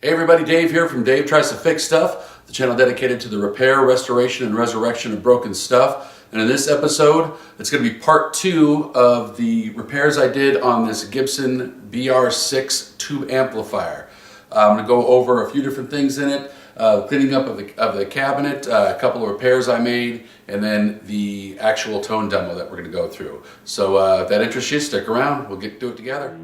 Hey everybody, Dave here from Dave Tries to Fix Stuff, the channel dedicated to the repair, restoration, and resurrection of broken stuff. And in this episode, it's going to be part 2 of the repairs I did on this Gibson BR-6 tube amplifier. I'm going to go over a few different things in it, cleaning up of the cabinet, a couple of repairs I made, and then the actual tone demo that we're going to go through. So if that interests you, stick around. We'll get to it together.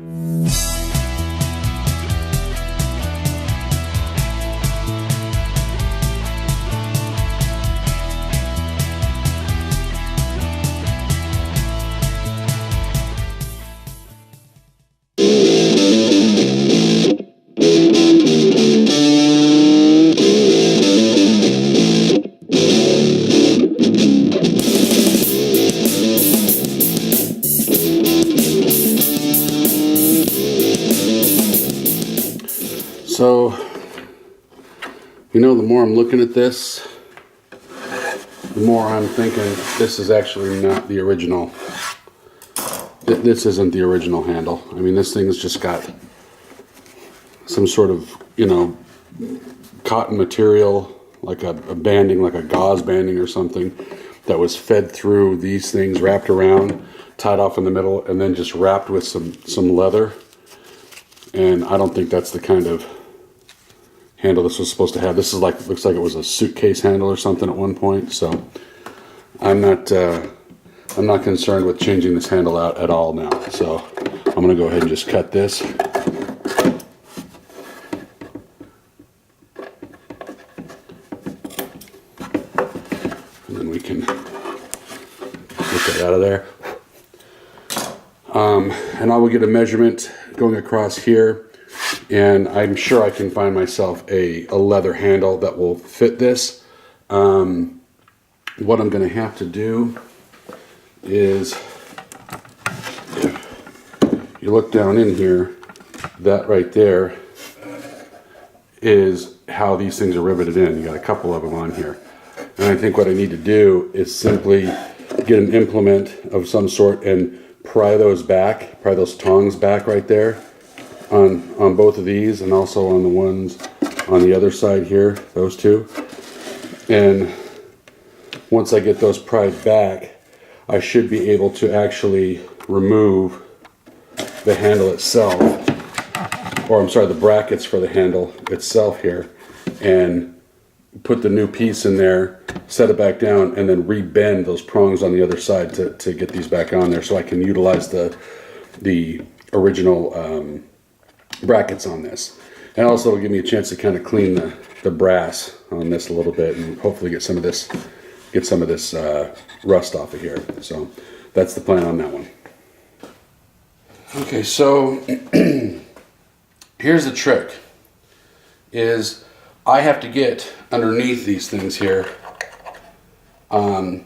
So, you know, the more I'm looking at this, the more I'm thinking this is actually not the original. This isn't the original handle. I mean, this thing's just got some sort of, you know, cotton material, like a banding, like a gauze banding or something, that was fed through these things, wrapped around, tied off in the middle, and then just wrapped with some leather. And I don't think that's the kind of handle this was supposed to have. This is like, looks like it was a suitcase handle or something at one point. So I'm not concerned with changing this handle out at all now. So I'm going to go ahead and just cut this. And then we can get that out of there. And I will get a measurement going across here. And I'm sure I can find myself a leather handle that will fit this. What I'm going to have to do is, if you look down in here, that right there is how these things are riveted in. You got a couple of them on here. And I think what I need to do is simply get an implement of some sort and pry those tongs back right there. On both of these, and also on the ones on the other side here, those two. And once I get those pried back, I should be able to actually remove the handle itself, or I'm sorry, the brackets for the handle itself here, and put the new piece in there, set it back down, and then rebend those prongs on the other side to get these back on there, so I can utilize the original brackets on this. And also it'll give me a chance to kind of clean the brass on this a little bit, and hopefully get some of this rust off of here. So that's the plan on that one. Okay, so here's the trick, is I have to get underneath these things here, and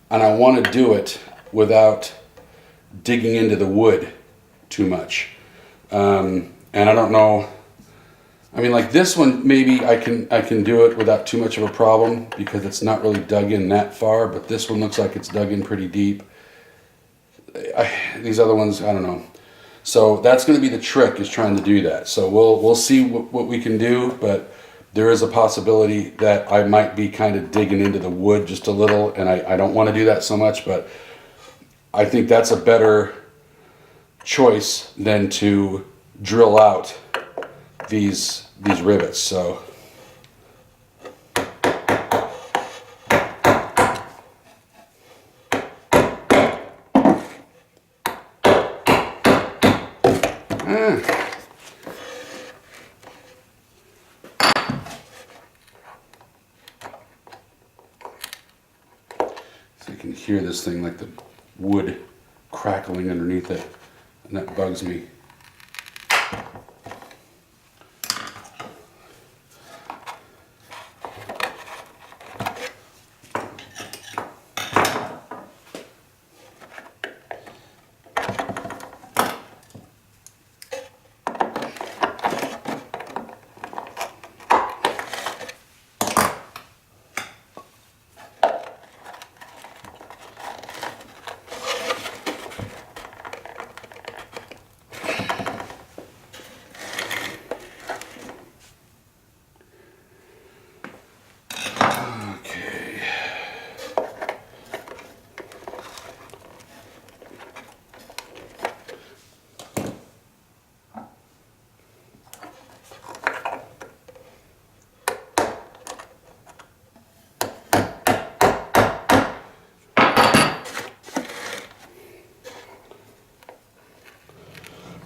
I want to do it without digging into the wood too much. And I don't know, I mean, like this one, maybe I can do it without too much of a problem because it's not really dug in that far, but this one looks like it's dug in pretty deep. These other ones, I don't know. So that's going to be the trick, is trying to do that. So we'll see what we can do, but there is a possibility that I might be kind of digging into the wood just a little, and I don't want to do that so much, but I think that's a better choice than to drill out these rivets. So so you can hear this thing, like the wood crackling underneath it, and that bugs me.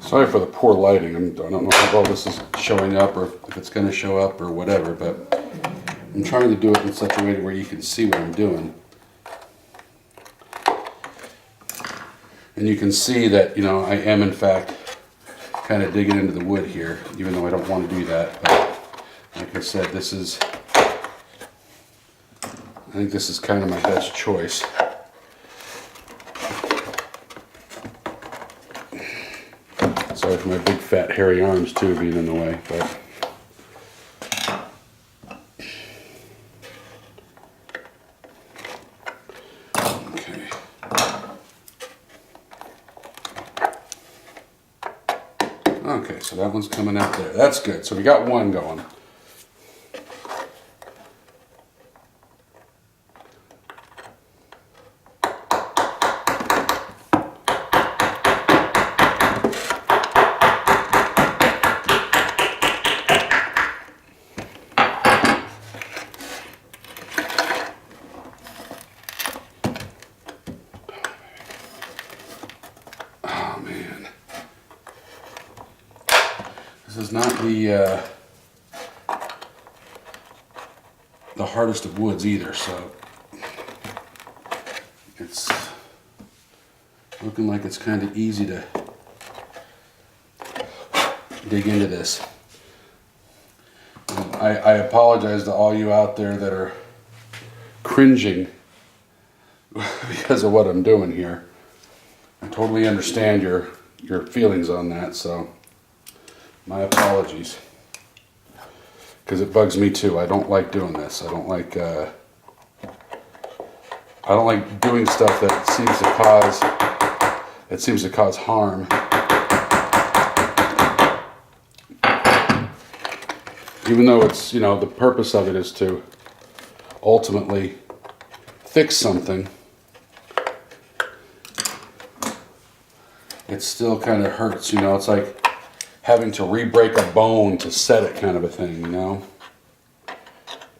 Sorry for the poor lighting. I don't know how well this is showing up or if it's going to show up or whatever, but I'm trying to do it in such a way where you can see what I'm doing. And you can see that, you know, I am in fact kind of digging into the wood here, even though I don't want to do that. But like I said, I think this is kind of my best choice. Sorry for my big fat hairy arms too being in the way, but okay. Okay, so that one's coming out there. That's good. So we got one going. This is not the hardest of woods either, so it's looking like it's kind of easy to dig into this. I apologize to all you out there that are cringing because of what I'm doing here. I totally understand your feelings on that, so my apologies, because it bugs me too. I don't like doing this. I don't like doing stuff that seems to cause harm. Even though it's, you know, the purpose of it is to ultimately fix something, it still kind of hurts, you know. It's like having to re-break a bone to set it, kind of a thing, you know.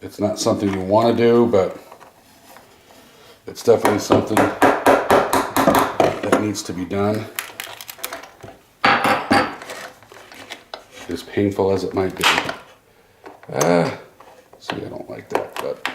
It's not something you want to do, but it's definitely something that needs to be done, as painful as it might be. See, I don't like that, but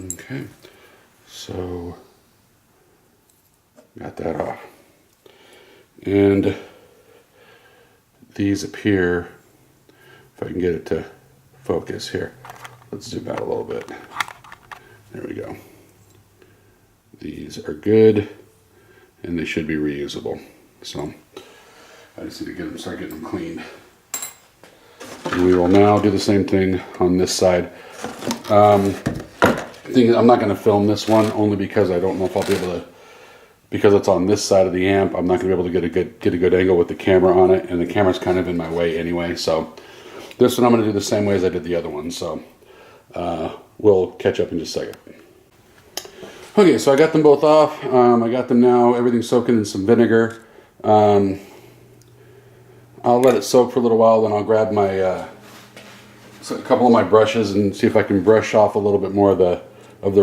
okay, so got that off. And these appear, if I can get it to focus here, let's zoom out a little bit. There we go. These are good, and they should be reusable. So I just need to start getting them cleaned. And we will now do the same thing on this side. I'm not going to film this one only because I don't know if I'll be able to, because it's on this side of the amp. I'm not going to be able to get a good angle with the camera on it, and the camera's kind of in my way anyway. So this one I'm going to do the same way as I did the other one. So we'll catch up in just a second. Okay, so I got them both off. I got them now, everything soaking in some vinegar. I'll let it soak for a little while, then I'll grab my a couple of my brushes and see if I can brush off a little bit more of the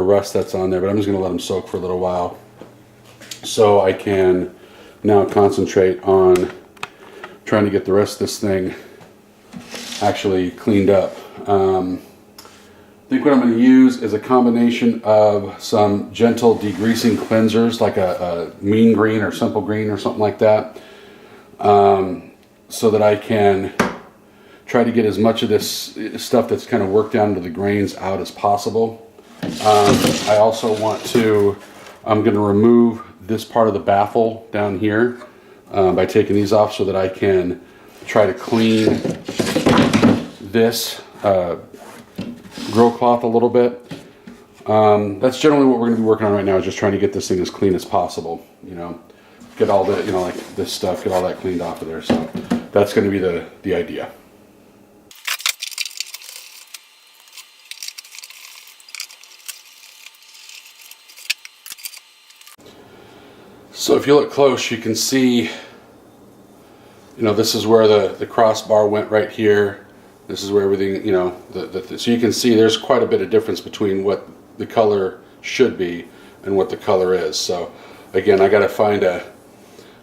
rust that's on there. But I'm just going to let them soak for a little while, so I can now concentrate on trying to get the rest of this thing actually cleaned up. I think what I'm going to use is a combination of some gentle degreasing cleansers, like a mean green or simple green or something like that, so that I can try to get as much of this stuff that's kind of worked down to the grains out as possible. I also I'm going to remove this part of the baffle down here by taking these off, so that I can try to clean this grill cloth a little bit. That's generally what we're going to be working on right now, is just trying to get this thing as clean as possible. You know, get all the, you know, like this stuff, get all that cleaned off of there. So that's going to be the idea. So if you look close, you can see, you know, this is where the crossbar went right here. This is where everything, you know, so you can see there's quite a bit of difference between what the color should be and what the color is. So again, I got to find a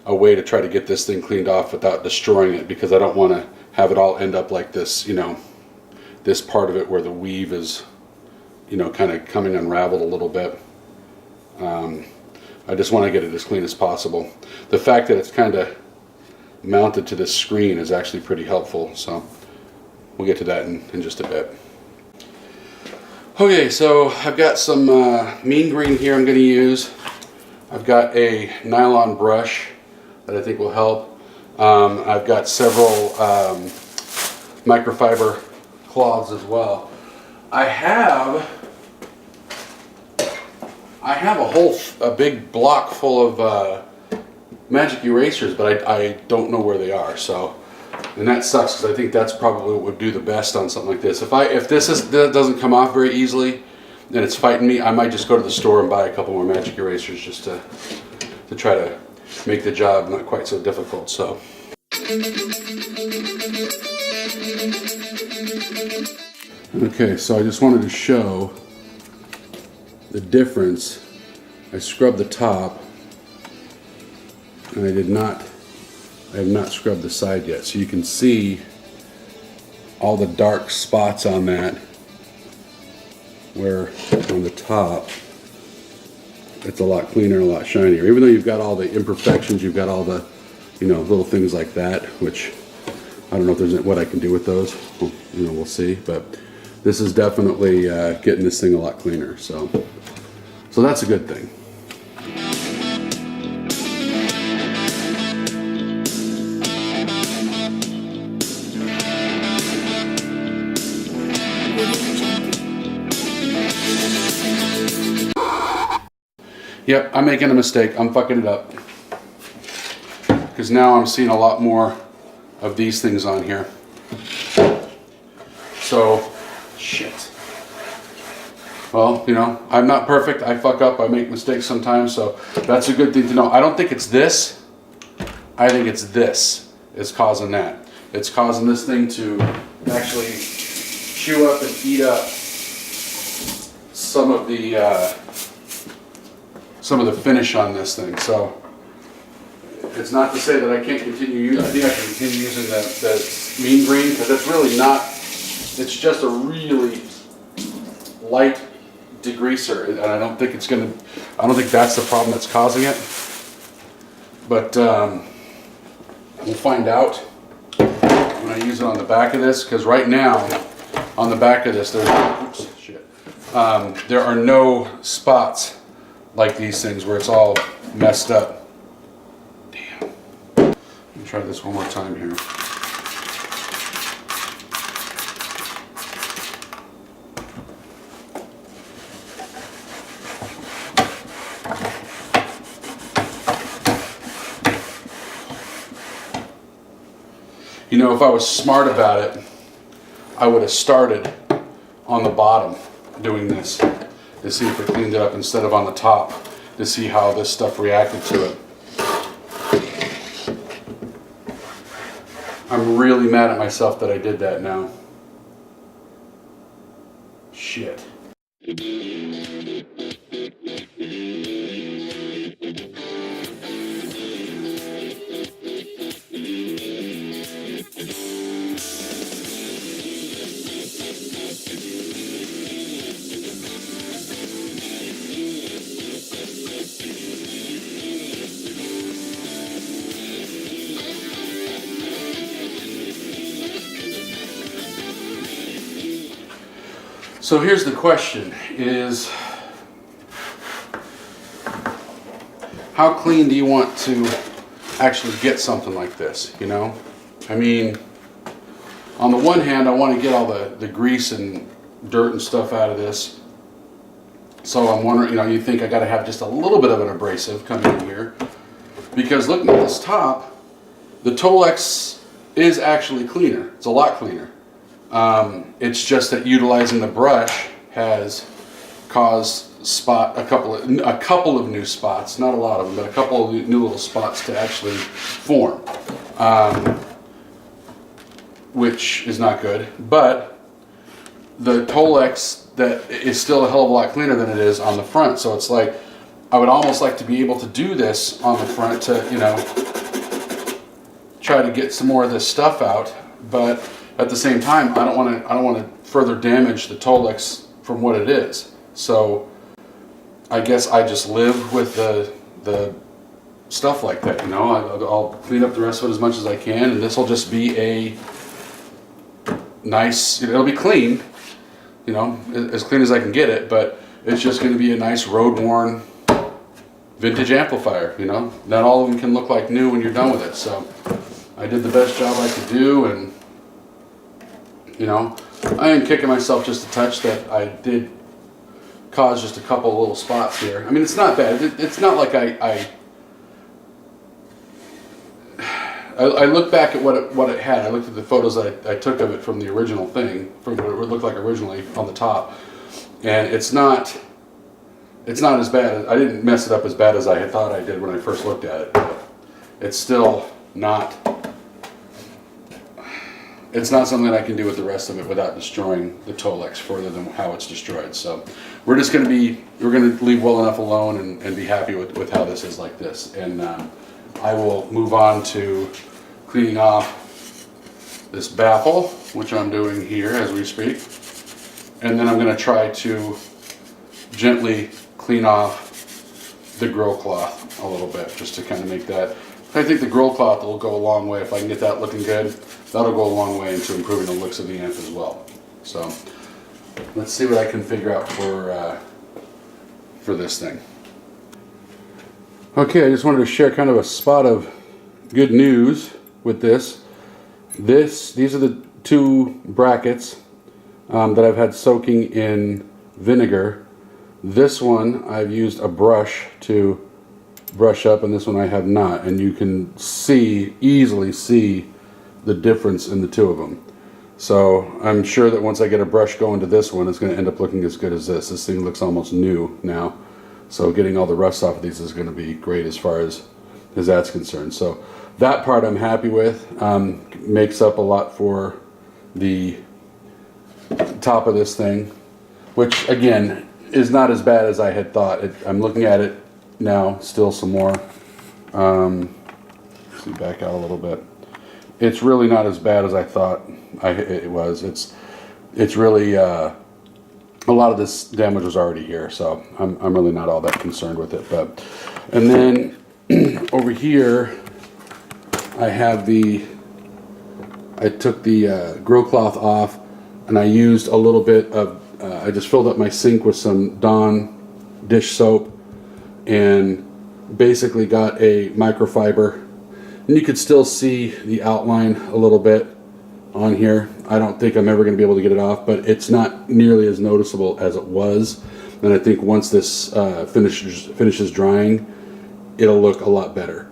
way to try to get this thing cleaned off without destroying it, because I don't want to have it all end up like this, you know, this part of it where the weave is, you know, kind of coming unraveled a little bit. I just want to get it as clean as possible. The fact that it's kind of mounted to this screen is actually pretty helpful, so we'll get to that in just a bit. Okay, so I've got some mean green here I'm going to use. I've got a nylon brush that I think will help. I've got several microfiber cloths as well. I have a big block full of magic erasers, but I don't know where they are. So, and that sucks, because I think that's probably what would do the best on something like this. If this doesn't come off very easily and it's fighting me, I might just go to the store and buy a couple more magic erasers just to try to make the job not quite so difficult. So. Okay, so I just wanted to show the difference. I scrubbed the top, and I have not scrubbed the side yet. So you can see all the dark spots on that, where on the top it's a lot cleaner, a lot shinier. Even though you've got all the imperfections, you've got all the, you know, little things like that, which I don't know if there's what I can do with those. Well, you know, we'll see. But this is definitely getting this thing a lot cleaner. So that's a good thing. Yep, I'm making a mistake. I'm fucking it up. Because now I'm seeing a lot more of these things on here. So, shit. Well, you know, I'm not perfect. I fuck up. I make mistakes sometimes. So that's a good thing to know. I don't think it's this. I think it's this is causing that. It's causing this thing to actually chew up and eat up some of the finish on this thing. So it's not to say that I can't continue using. I think I can continue using the mean green, because it's really not. It's just a really light degreaser, and I don't think it's gonna. I don't think that's the problem that's causing it. But we'll find out when I use it on the back of this, because right now on the back of this there are no spots like these things where it's all messed up. Damn. Let me try this one more time here. You know, if I was smart about it, I would have started on the bottom doing this to see if it cleaned it up instead of on the top, to see how this stuff reacted to it. I'm really mad at myself that I did that now. Shit. So here's the question, is how clean do you want to actually get something like this, you know? I mean, on the one hand, I want to get all the grease and dirt and stuff out of this. So I'm wondering, you know, you think I got to have just a little bit of an abrasive coming in here. Because looking at this top, the Tolex is actually cleaner. It's a lot cleaner. It's just that utilizing the brush has caused a couple of new spots, not a lot of them, but a couple of new little spots to actually form, which is not good. But the Tolex that is still a hell of a lot cleaner than it is on the front. So it's like, I would almost like to be able to do this on the front to, you know, try to get some more of this stuff out. But at the same time, I don't want to further damage the Tolex from what it is. So I guess I just live with the stuff like that, you know. I'll clean up the rest of it as much as I can, and this will just be a nice, it'll be clean, you know, as clean as I can get it, but it's just going to be a nice road-worn vintage amplifier, you know. Not all of them can look like new when you're done with it, so I did the best job I could do, and, you know, I am kicking myself just a touch that I did cause just a couple of little spots here. I mean, it's not bad. It's not like I look back at what it had. I looked at the photos that I took of it from the original thing, from what it looked like originally on the top, and it's not as bad. I didn't mess it up as bad as I had thought I did when I first looked at it. But it's still not. It's not something that I can do with the rest of it without destroying the Tolex further than how it's destroyed. So we're just going to leave well enough alone and be happy with how this is like this. And I will move on to cleaning off this baffle, which I'm doing here as we speak. And then I'm going to try to gently clean off the grill cloth a little bit, just to kind of make that. I think the grill cloth will go a long way. If I can get that looking good, that'll go a long way into improving the looks of the amp as well. So let's see what I can figure out for this thing. Okay, I just wanted to share kind of a spot of good news with this. These are the two brackets that I've had soaking in vinegar. This one I've used a brush to brush up, and this one I have not, and you can easily see the difference in the two of them. So I'm sure that once I get a brush going to this one, it's going to end up looking as good as this. This thing looks almost new now, so getting all the rust off of these is going to be great as far as that's concerned. So that part I'm happy with. Makes up a lot for the top of this thing, which again is not as bad as I had thought. I'm looking at it now, still some more. Let's see, back out a little bit. It's really not as bad as I thought it was. It's really a lot of this damage was already here, so I'm really not all that concerned with it. But and then over here I have I took the grill cloth off, and I used a little bit of I just filled up my sink with some Dawn dish soap and basically got a microfiber, and you could still see the outline a little bit on here. I don't think I'm ever going to be able to get it off, but it's not nearly as noticeable as it was. And I think once this finishes drying, it'll look a lot better.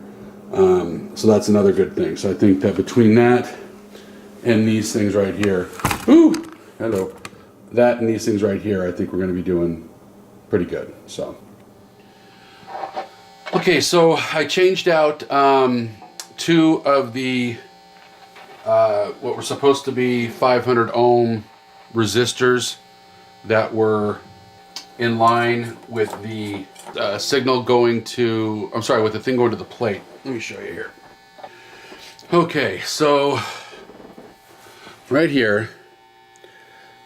So that's another good thing. So I think that between that and these things right here, that and these things right here, I think we're going to be doing pretty good. So okay, so I changed out two of the what were supposed to be 500 ohm resistors that were in line with the signal going to, with the thing going to the plate. Let me show you here. Okay, so right here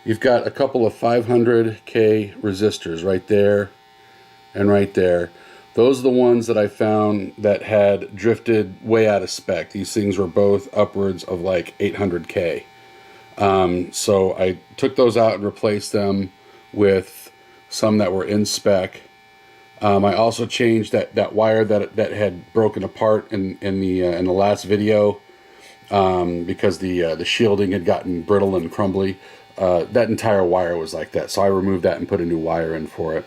you've got a couple of 500K resistors right there and right there. Those are the ones that I found that had drifted way out of spec. These things were both upwards of like 800K. So I took those out and replaced them with some that were in spec. I also changed that wire that had broken apart in the last video. because the shielding had gotten brittle and crumbly. That entire wire was like that, so I removed that and put a new wire in for it.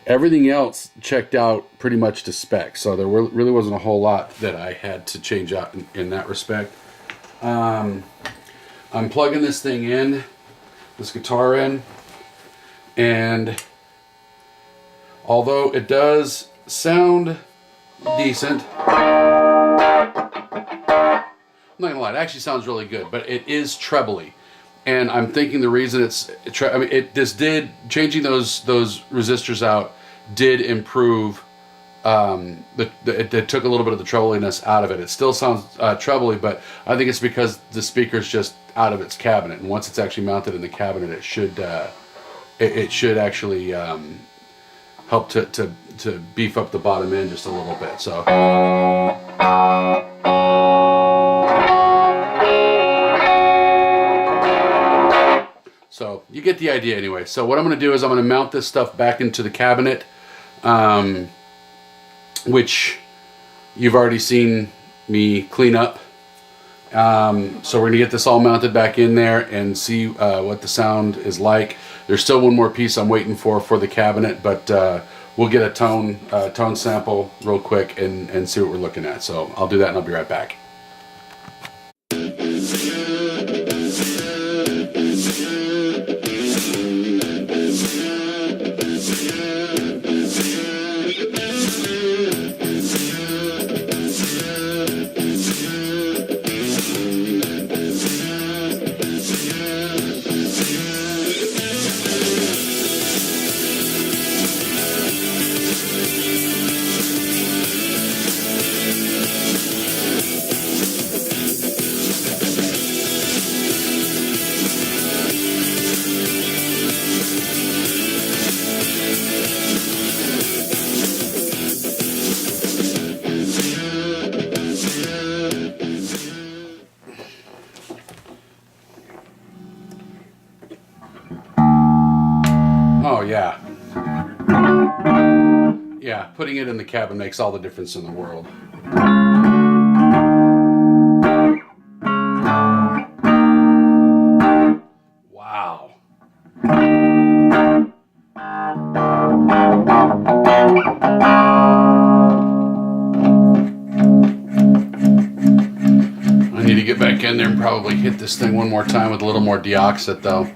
Everything else checked out pretty much to spec, so there really wasn't a whole lot that I had to change out in that respect. I'm plugging this thing in, this guitar in, and although it does sound decent, I'm not gonna lie, it actually sounds really good, but it is trebly. And I'm thinking the reason changing those resistors out did improve. It took a little bit of the trebliness out of it. It still sounds trebly, but I think it's because the speaker's just out of its cabinet, and once it's actually mounted in the cabinet, it should actually help to beef up the bottom end just a little bit. So you get the idea anyway. So what I'm going to do is I'm going to mount this stuff back into the cabinet, which you've already seen me clean up. So we're going to get this all mounted back in there and see what the sound is like. There's still one more piece I'm waiting for the cabinet, but we'll get a tone sample real quick and see what we're looking at. So I'll do that and I'll be right back. Oh yeah. Yeah, putting it in the cabin makes all the difference in the world. Wow. I need to get back in there and probably hit this thing one more time with a little more deoxit though.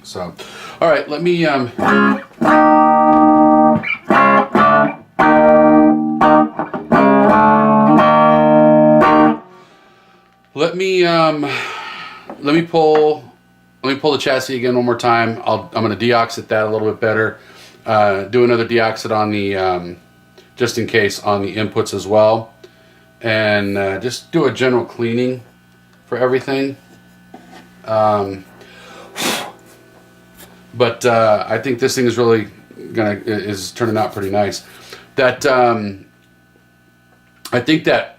So, all right, let me pull the chassis again one more time. I'm going to deoxit that a little bit better. Do another deoxit on the just in case on the inputs as well, and just do a general cleaning for everything. But I think this thing is really is turning out pretty nice. That I think that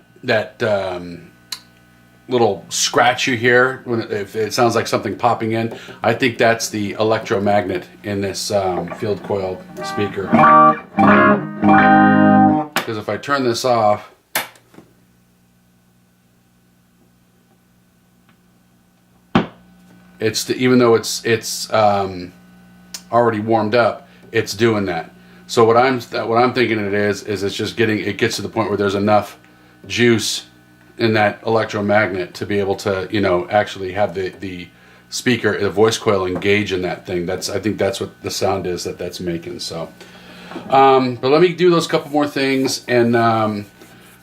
little scratch you hear if it sounds like something popping in, I think that's the electromagnet in this field coil speaker. Because if I turn this off, even though it's already warmed up, it's doing that. So what I'm thinking it is it's just it gets to the point where there's enough juice in that electromagnet to be able to, you know, actually have the speaker, the voice coil engage in that thing. I think that's what the sound is that's making. So, but let me do those couple more things, and I'm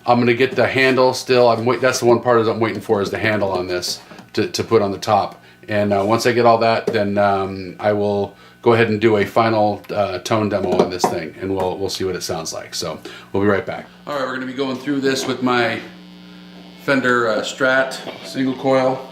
gonna get the handle still. That's the one part I'm waiting for, is the handle on this to put on the top. And once I get all that, then I will go ahead and do a final tone demo on this thing, and we'll see what it sounds like. So we'll be right back. All right, we're gonna be going through this with my Fender Strat single coil.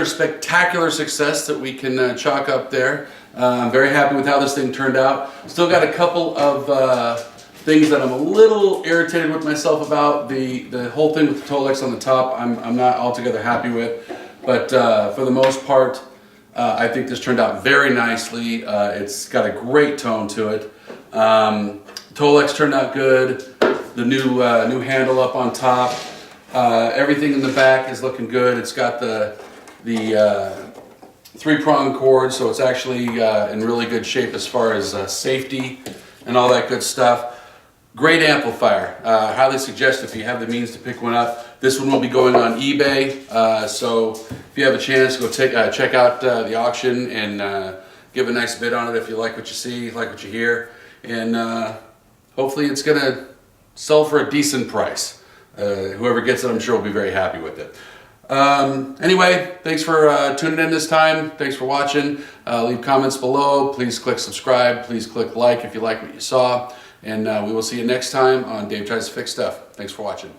another spectacular success that we can chalk up there. I'm very happy with how this thing turned out. Still got a couple of things that I'm a little irritated with myself about. The whole thing with the Tolex on the top, I'm not altogether happy with. But for the most part, I think this turned out very nicely. It's got a great tone to it. Tolex turned out good. The new handle up on top. Everything in the back is looking good. It's got the 3-prong cord, so it's actually in really good shape as far as safety and all that good stuff. Great amplifier. Highly suggest if you have the means to pick one up. This one will be going on eBay, so if you have a chance, go check out the auction and give a nice bid on it if you like what you see, like what you hear, and hopefully it's going to sell for a decent price. Whoever gets it, I'm sure will be very happy with it. Anyway, thanks for tuning in this time. Thanks for watching. Leave comments below. Please click subscribe. Please click like if you like what you saw. And we will see you next time on Dave Tries to Fix Stuff. Thanks for watching.